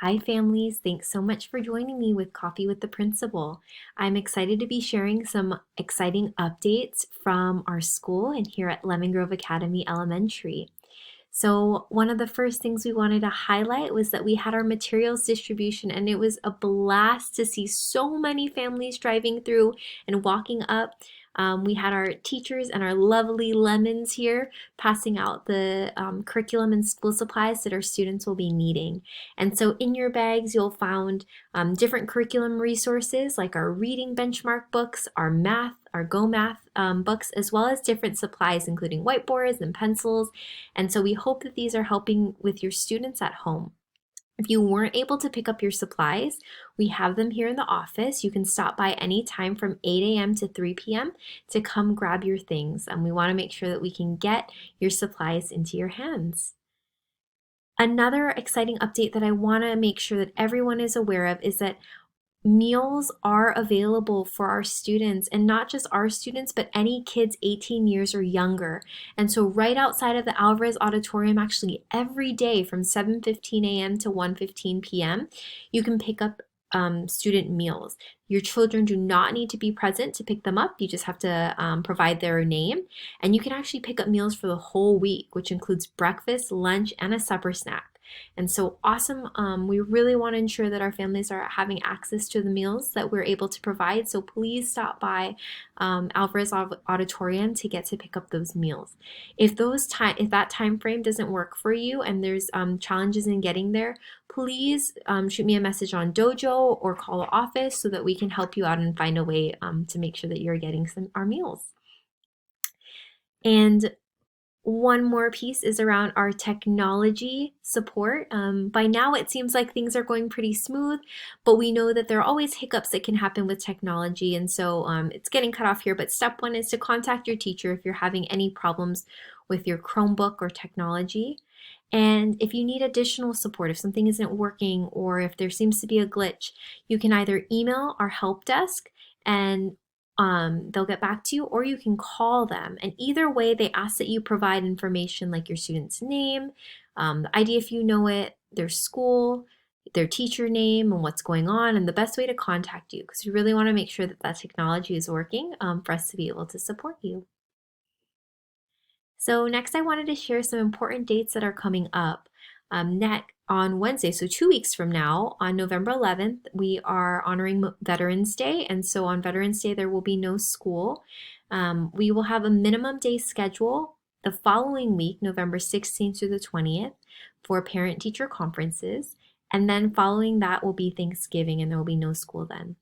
Hi, families. Thanks so much for joining me with Coffee with the Principal. I'm excited to be sharing some exciting updates from our school and here at Lemon Grove Academy Elementary. So, one of the first things we wanted to highlight was that we had our materials distribution, and it was a blast to see so many families driving through and walking up. We had our teachers and our lovely lemons here passing out the curriculum and school supplies that our students will be needing. And so, in your bags, you'll find different curriculum resources like our reading benchmark books, our Go Math books, as well as different supplies, including whiteboards and pencils. And so we hope that these are helping with your students at home. If you weren't able to pick up your supplies, we have them here in the office. You can stop by anytime from 8 a.m. to 3 p.m. to come grab your things. And we want to make sure that we can get your supplies into your hands. Another exciting update that I want to make sure that everyone is aware of is that meals are available for our students, and not just our students, but any kids 18 years or younger. And so right outside of the Alvarez Auditorium, actually every day from 7:15 a.m. to 1:15 p.m., you can pick up student meals. Your children do not need to be present to pick them up. You just have to provide their name. And you can actually pick up meals for the whole week, which includes breakfast, lunch, and a supper snack. And so awesome. We really want to ensure that our families are having access to the meals that we're able to provide. So please stop by Alvarez Auditorium to get to pick up those meals. If that time frame doesn't work for you and there's challenges in getting there, please shoot me a message on Dojo or call the office so that we can help you out and find a way to make sure that you're getting our meals. And one more piece is around our technology support. By now, it seems like things are going pretty smooth, but we know that there are always hiccups that can happen with technology. And so it's getting cut off here, but step one is to contact your teacher if you're having any problems with your Chromebook or technology. And if you need additional support, if something isn't working or if there seems to be a glitch, you can either email our help desk and they'll get back to you, or you can call them. And either way, they ask that you provide information like your student's name, the ID if you know it, their school, their teacher name, and what's going on, and the best way to contact you, because we really want to make sure that that technology is working for us to be able to support you. So next, I wanted to share some important dates that are coming up. Next, on Wednesday, so 2 weeks from now, on November 11th, we are honoring Veterans Day. And so on Veterans Day, there will be no school. We will have a minimum day schedule the following week, November 16th through the 20th, for parent-teacher conferences. And then following that will be Thanksgiving, and there will be no school then.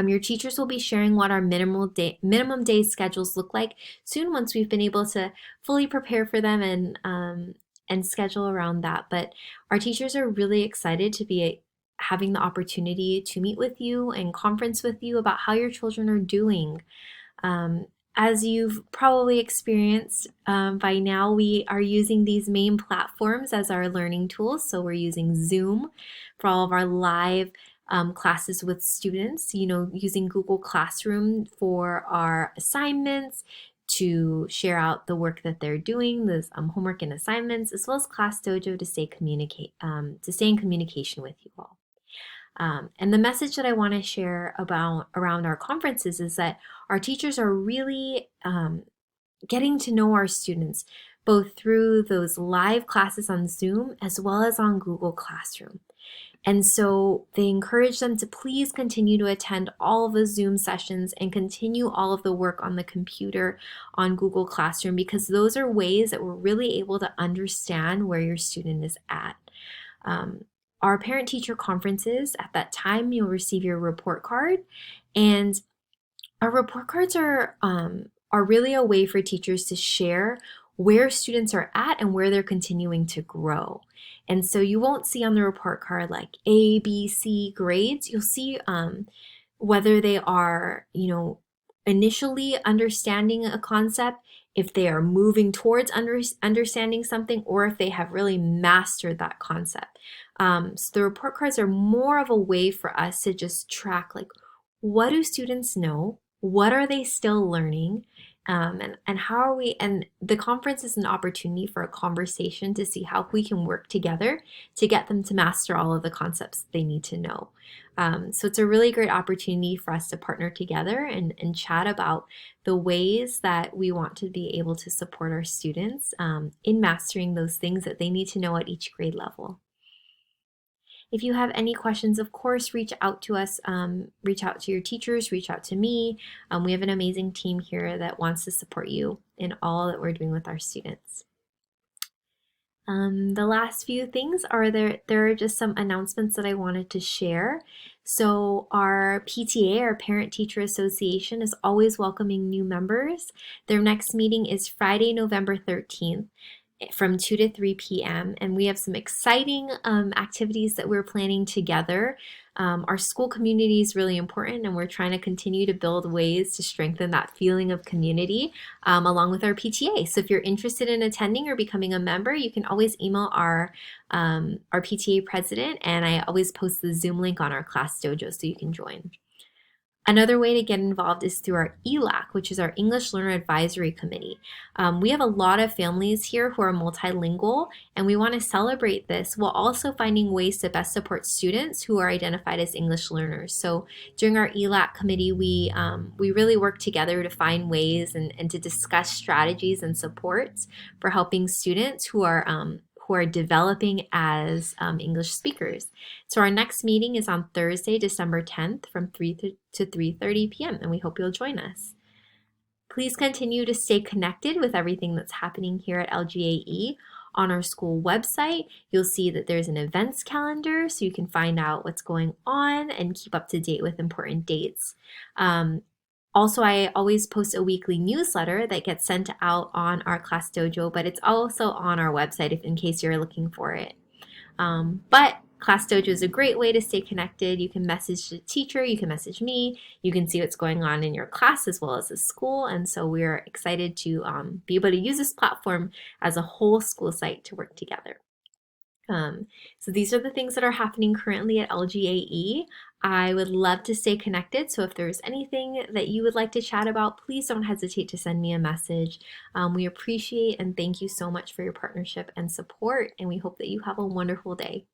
Your teachers will be sharing what our minimum day schedules look like soon once we've been able to fully prepare for them and schedule around that. But our teachers are really excited to be having the opportunity to meet with you and conference with you about how your children are doing. As you've probably experienced by now, we are using these main platforms as our learning tools. So we're using Zoom for all of our live classes with students, using Google Classroom for our assignments, to share out the work that they're doing, the homework and assignments, as well as Class Dojo to stay in communication with you all. And the message that I want to share around our conferences is that our teachers are really getting to know our students, both through those live classes on Zoom as well as on Google Classroom. And so they encourage them to please continue to attend all of the Zoom sessions and continue all of the work on the computer on Google Classroom, because those are ways that we're really able to understand where your student is at. Our parent-teacher conferences, at that time, you'll receive your report card. And our report cards are really a way for teachers to share where students are at and where they're continuing to grow. And so you won't see on the report card like A, B, C grades. You'll see whether they are, initially understanding a concept, if they are moving towards understanding something, or if they have really mastered that concept. So the report cards are more of a way for us to just track, like, what do students know? What are they still learning? And how are we, and the conference is an opportunity for a conversation to see how we can work together to get them to master all of the concepts they need to know. So it's a really great opportunity for us to partner together and chat about the ways that we want to be able to support our students in mastering those things that they need to know at each grade level. If you have any questions, of course, reach out to us, reach out to your teachers, reach out to me. We have an amazing team here that wants to support you in all that we're doing with our students. The last few things are there are just some announcements that I wanted to share. So our PTA, our Parent Teacher Association, is always welcoming new members. Their next meeting is Friday, November 13th from 2 to 3 p.m. And we have some exciting activities that we're planning together. Our school community is really important, and we're trying to continue to build ways to strengthen that feeling of community along with our PTA. So if you're interested in attending or becoming a member, you can always email our PTA president, and I always post the Zoom link on our class dojo so you can join. Another way to get involved is through our ELAC, which is our English Learner Advisory Committee. We have a lot of families here who are multilingual, and we want to celebrate this while also finding ways to best support students who are identified as English learners. So during our ELAC committee, we really work together to find ways and to discuss strategies and supports for helping students who are developing as English speakers. So our next meeting is on Thursday, December 10th from 3 to 3:30 p.m. and we hope you'll join us. Please continue to stay connected with everything that's happening here at LGAE. On our school website, you'll see that there's an events calendar so you can find out what's going on and keep up to date with important dates. Also, I always post a weekly newsletter that gets sent out on our class dojo, but it's also on our website if in case you're looking for it. But Class Dojo is a great way to stay connected. You can message the teacher, you can message me, you can see what's going on in your class as well as the school. And so we're excited to be able to use this platform as a whole school site to work together. So these are the things that are happening currently at LGAE. I would love to stay connected. So if there's anything that you would like to chat about, please don't hesitate to send me a message. We appreciate and thank you so much for your partnership and support, and we hope that you have a wonderful day.